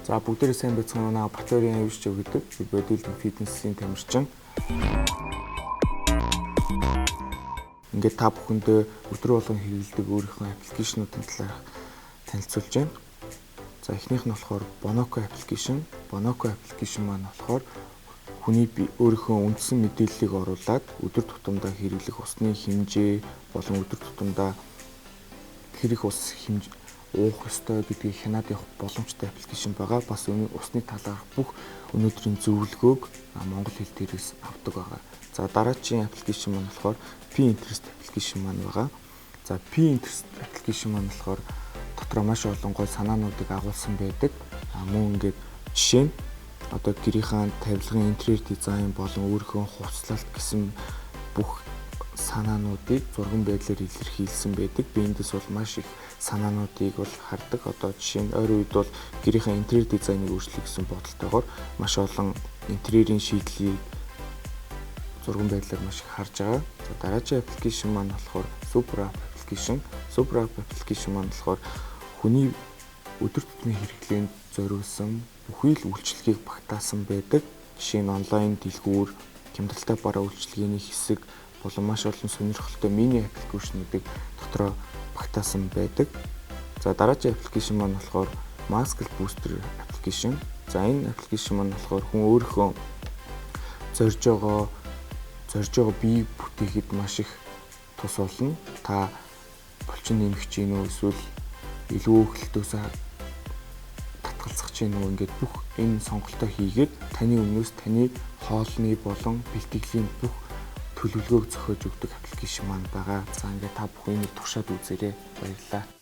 За бүгдээрээ сайн байцгаана. Батбаярын авьяасч гэдэг бодибилдинг фитнесийн тамирчин. Ингээд та бүхэндээ өдрө болгон хэрэглэдэг өөрийнхөө аппликейшнуудын талаар танилцуулж байна. За эхнийх нь болохоор Bonoco аппликейшн. Bonoco аппликейшн маань болохоор хүний өөрийнхөө үндсэн мэдээллийг оруулаад өдөр тутамдаа хэрэглэх усны хэмжээ болон өдөр тутамдаа хэрэг ус уух ёстой гэдгийг хянаад явах боломжтой аппликейшн байгаа. Бас усны талаарх бүх өнөөдрийн зөвлөгөөг монгол хэл дээрээс авдаг байгаа. За дараагийн аппликейшн маань болохоор Pinterest аппликейшн маань байгаа. За Pinterest аппликейшн маань болохоор дотроо маш олон гол санаануудыг агуулсан байдаг. Мөн ингээд жишээ нь одоо гэрийн тавилгын интерьер дизайн болон өөрийнхөө хувцлалт гэсэн бүх санаануудыг зурган байдлаар илэрхийлсэн байдаг. Би эндээс бол маш их санаануудыг бол хардаг. Одоо жишээ нь ойр үед бол гэрийн интерьер дизайныг өөрчлөх гэсэн бодолтойгоор маш олон интерьерийн шийдлийг зурган байдлаар маш их харж байгаа. За дараагийн аппликейшн маань болохоор SuperApp аппликейшн. SuperApp аппликейшн маань болохоор хүний өдөр тутмын хэрэглээнд зориулсан бүхий л үйлчилгээг багтаасан байдаг. Жишээ нь онлайн дэлгүүр, хямдалтай бараа үйлчилгээний хэсэг болон маш олон сонирхолтой мини аппликейшнуудыг дотроо багтаасан байдаг. За дараагийн аппликейшн маань болохоор Muscle Booster аппликейшн. За энэ аппликейшн маань болохоор хүн өөрийнхөө зорж байгаа бие бүтээхэд маш их тус болно. Та булчин нэмэх гэж юм уу эсвэл илүү хөлтөөс татгалзах гэж юм уу, ингээд бүх энэ сонголтоо хийгээд таны өмнөөс таны хоолны болон бэлтгэлийн бүх төлөвлөгөөг зохиож өгдөг аппликейшн маань байгаа. За ингээд та бүхэн энийг туршаад үзээрэй. Баярлалаа.